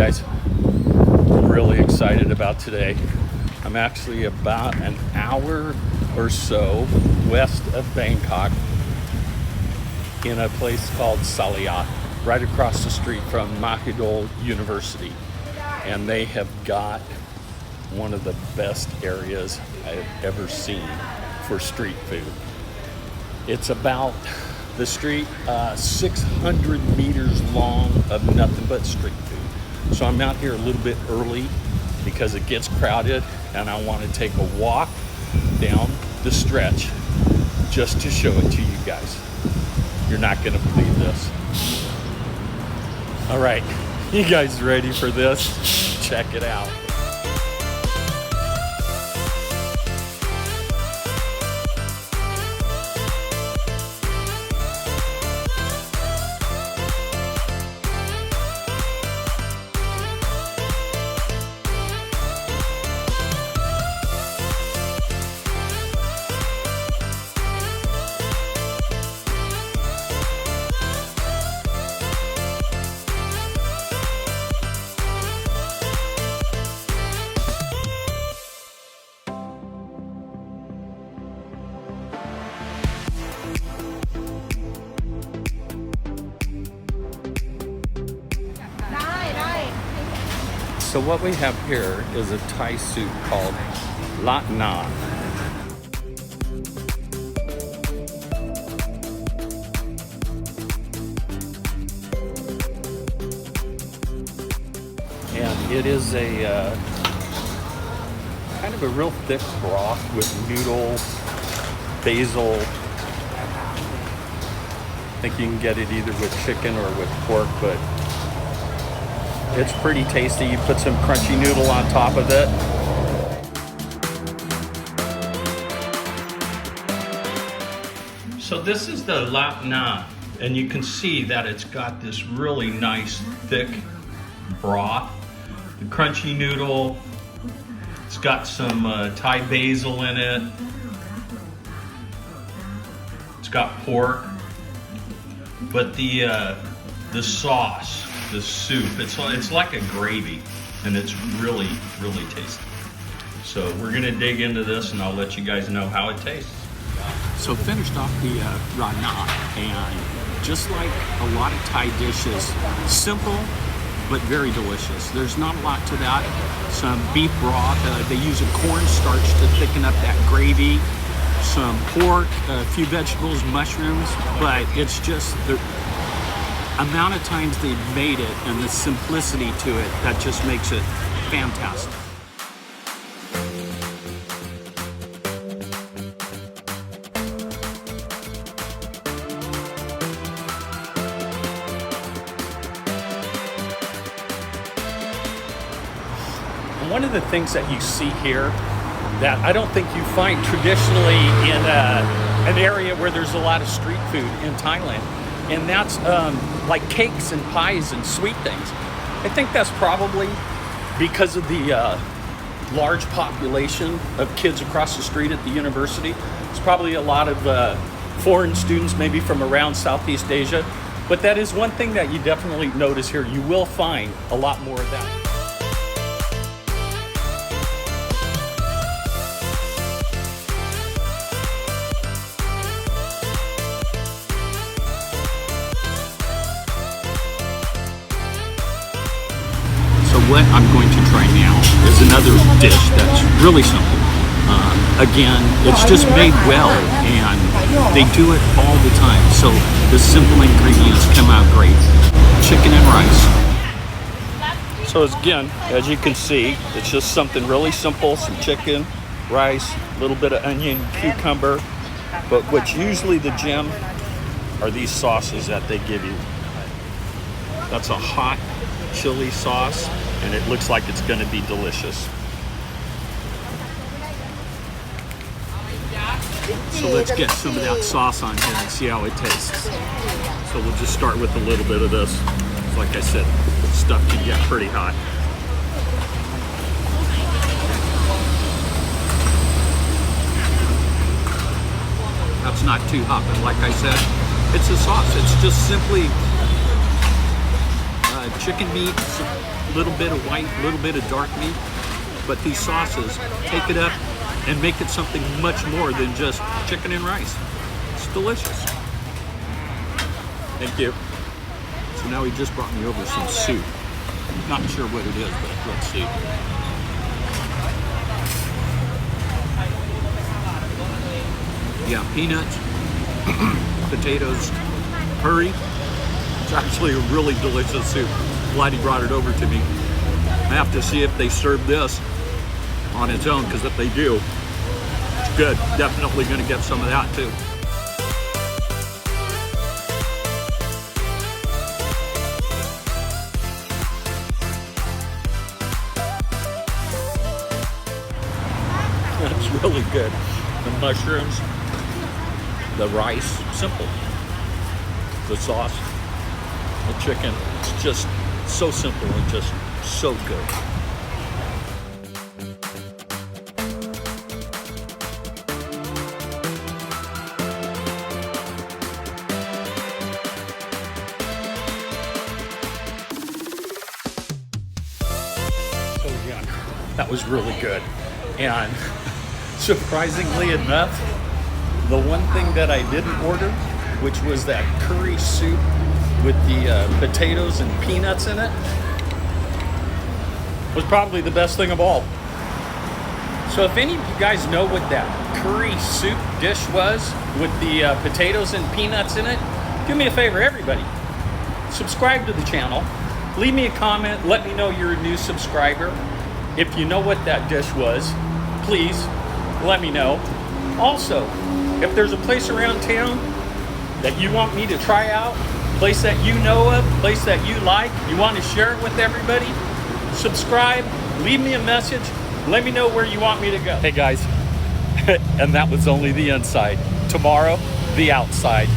guys, I'm really excited about today. I'm actually about an hour or so west of Bangkok in a place called Salaya, right across the street from Mahidol University. And they have got one of the best areas I've ever seen for street food. It's about the street 600 meters long of nothing but street food. So I'm out here a little bit early because it gets crowded and I want to take a walk down the stretch just to show it to you guys. You're not going to believe this. All right, you guys ready for this? Check it out. So what we have here is a Thai soup called lat na. And it is a kind of a real thick broth with noodle, basil. I think you can get it either with chicken or with pork, but it's pretty tasty. You put some crunchy noodle on top of it. So this is the lat na, and you can see that it's got this really nice thick broth. The crunchy noodle, it's got some Thai basil in it. It's got pork, but the sauce, the soup, it's like a gravy, and it's really, really tasty. So we're gonna dig into this and I'll let you guys know how it tastes. So finished off the rana, and just like a lot of Thai dishes, simple but very delicious. There's not a lot to that. Some beef broth, they use a cornstarch to thicken up that gravy, some pork, a few vegetables, mushrooms, but it's just the amount of times they've made it and the simplicity to it that just makes it fantastic. And one of the things that you see here that I don't think you find traditionally in an area where there's a lot of street food in Thailand, and that's like cakes and pies and sweet things. I think that's probably because of the large population of kids across the street at the university. It's probably a lot of foreign students, maybe from around Southeast Asia. But that is one thing that you definitely notice here. You will find a lot more of that. What I'm going to try now is another dish that's really simple. Again, it's just made well, and they do it all the time. So the simple ingredients come out great. Chicken and rice. So again, as you can see, it's just something really simple. Some chicken, rice, a little bit of onion, cucumber. But what's usually the gem are these sauces that they give you. That's a hot chili sauce, and it looks like it's going to be delicious. So let's get some of that sauce on here and see how it tastes. So we'll just start with a little bit of this. Like I said, stuff can get pretty hot. That's not too hot, but like I said, it's a sauce. It's just simply chicken meat, a little bit of white, a little bit of dark meat. But these sauces take it up and make it something much more than just chicken and rice. It's delicious. Thank you. So now he just brought me over some soup. Not sure what it is, but let's see. Yeah, peanuts, potatoes, curry. It's actually a really delicious soup. Glad he brought it over to me. I have to see if they serve this on its own, because if they do, it's good. Definitely going to get some of that too. That's really good. The mushrooms, the rice, simple. The sauce, the chicken, it's just so simple and just so good. So yeah, that was really good. And surprisingly enough, the one thing that I didn't order, which was that curry soup with the potatoes and peanuts in it, was probably the best thing of all. So if any of you guys know what that curry soup dish was with the potatoes and peanuts in it, do me a favor, everybody. Subscribe to the channel. Leave me a comment. Let me know you're a new subscriber. If you know what that dish was, please let me know. Also, if there's a place around town that you want me to try out, place that you know of, place that you like, you want to share it with everybody, subscribe, leave me a message, let me know where you want me to go. Hey guys, and that was only the inside. Tomorrow, the outside.